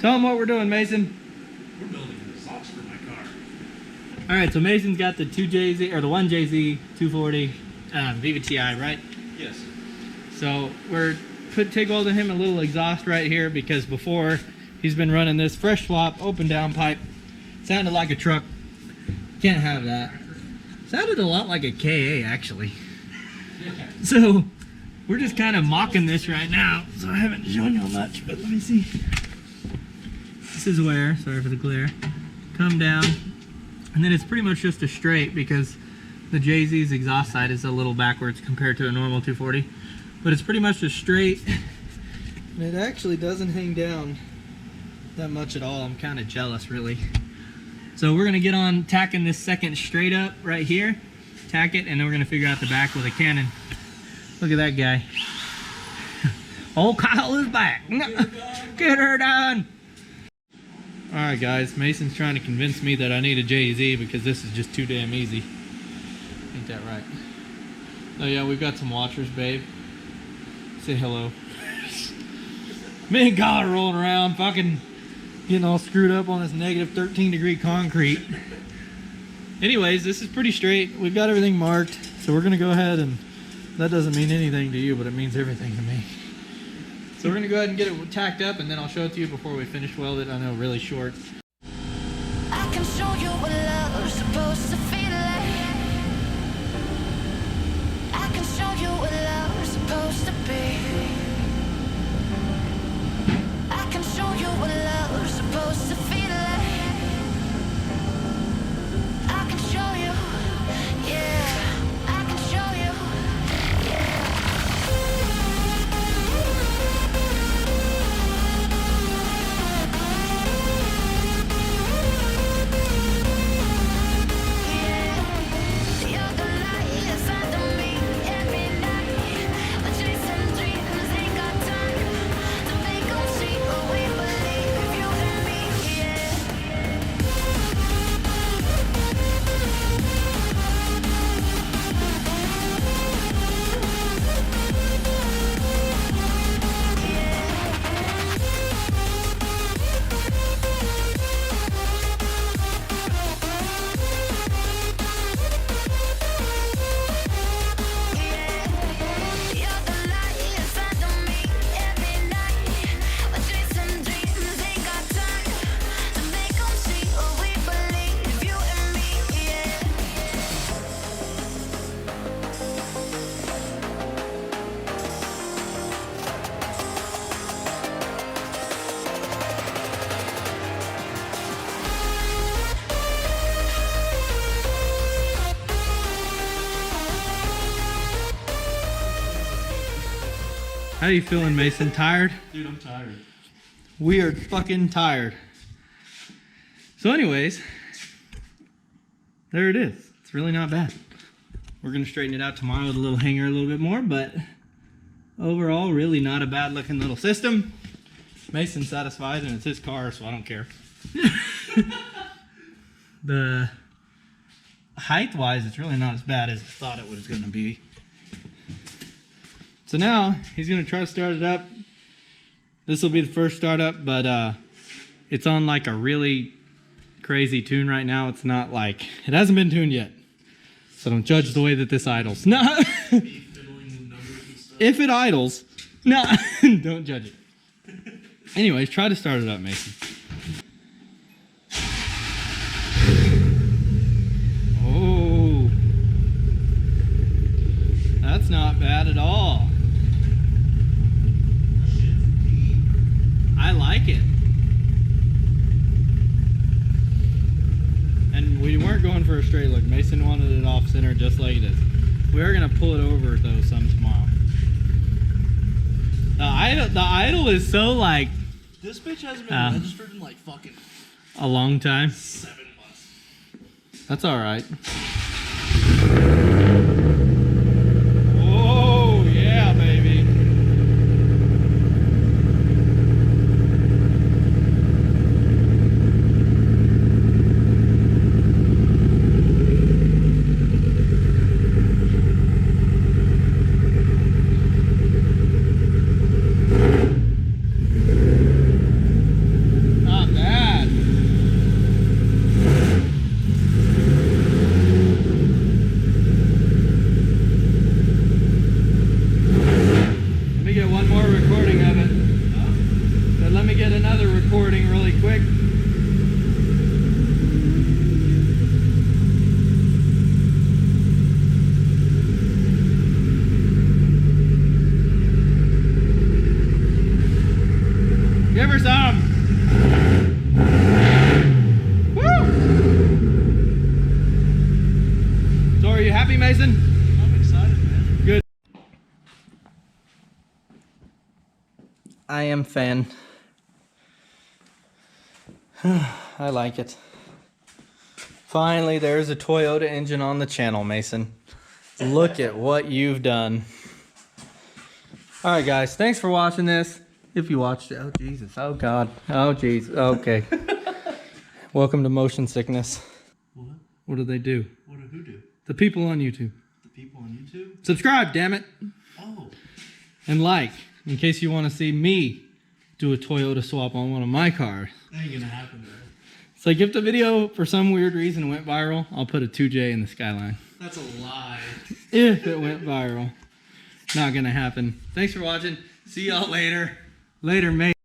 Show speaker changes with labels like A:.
A: Tell them what we're doing, Mason.
B: We're building an exhaust for my car.
A: All right, so Mason's got the 2JZ or the 1JZ 240 VVTI, right?
B: Yes.
A: So we're TIG welding him a little exhaust right here because before he's been running this fresh swap open down pipe. Sounded like a truck. Can't have that. Sounded a lot like a KA actually. So we're just kind of mocking this right now. So I haven't shown you much, but let me see. This is where, sorry for the glare, come down. And then it's pretty much just a straight because the JZ's exhaust side is a little backwards compared to a normal 240. But it's pretty much just straight. And it actually doesn't hang down that much at all. I'm kind of jealous, really. So we're gonna get on tacking this second straight up right here. Tack it, and then we're gonna figure out the back with a cannon. Look at that guy. Old Kyle is back. Get her done. All right, guys. Mason's trying to convince me that I need a JZ because this is just too damn easy. Ain't that right? Oh yeah, we've got some watchers, babe. Say hello. Me and Kyle are rolling around, fucking getting all screwed up on this negative 13-degree concrete. Anyways, this is pretty straight. We've got everything marked, so we're gonna go ahead, and that doesn't mean anything to you, but it means everything to me. So we're gonna go ahead and get it tacked up, and then I'll show it to you before we finish weld it. I know, really short.
C: I can show you what love's supposed to feel like. I can show you what love's supposed to be. I can show you what love's supposed to feel like. I can show you, yeah. I can show you, yeah. You're the light inside of me every night. But chasing dreams ain't got time to make them see what we believe, you and me, yeah. You're the light inside of me every night. But chasing dreams ain't got time to make them see what we believe, you and me, yeah.
A: How you feeling, Mason? Tired?
B: Dude, I'm tired.
A: We are fucking tired. So anyways, there it is. It's really not bad. We're gonna straighten it out tomorrow with a little hanger a little bit more, but overall, really not a bad looking little system. Mason's satisfied, and it's his car, so I don't care. The height-wise, it's really not as bad as I thought it was gonna be. So now he's gonna try to start it up. This will be the first startup, but it's on like a really crazy tune right now. It's not like, it hasn't been tuned yet. So don't judge the way that this idles. No. If it idles, no, don't judge it. Anyways, try to start it up, Mason. Oh, that's not bad at all. I like it. And we weren't going for a straight look. Mason wanted it off center just like it is. We are gonna pull it over though some tomorrow. The idle is so like,
B: This bitch hasn't been registered in like fucking
A: a long time.
B: 7 months.
A: That's all right. You ever saw him? Woo! So are you happy, Mason?
B: I'm excited, man.
A: Good. I am fan. I like it. Finally, there's a Toyota engine on the channel, Mason. Look at what you've done. All right, guys. Thanks for watching this. If you watched it. Oh, Jesus. Oh, God. Oh, jeez. Okay. Welcome to motion sickness.
B: What?
A: What do they do?
B: What did who do?
A: The people on YouTube.
B: The people on YouTube?
A: Subscribe, damn it.
B: Oh.
A: And like, in case you want to see me do a Toyota swap on one of my cars.
B: That ain't gonna happen, man.
A: It's like if the video, for some weird reason, went viral, I'll put a 2J in the Skyline.
B: That's a lie.
A: If it went viral. Not gonna happen. Thanks for watching. See y'all later. Later, mate.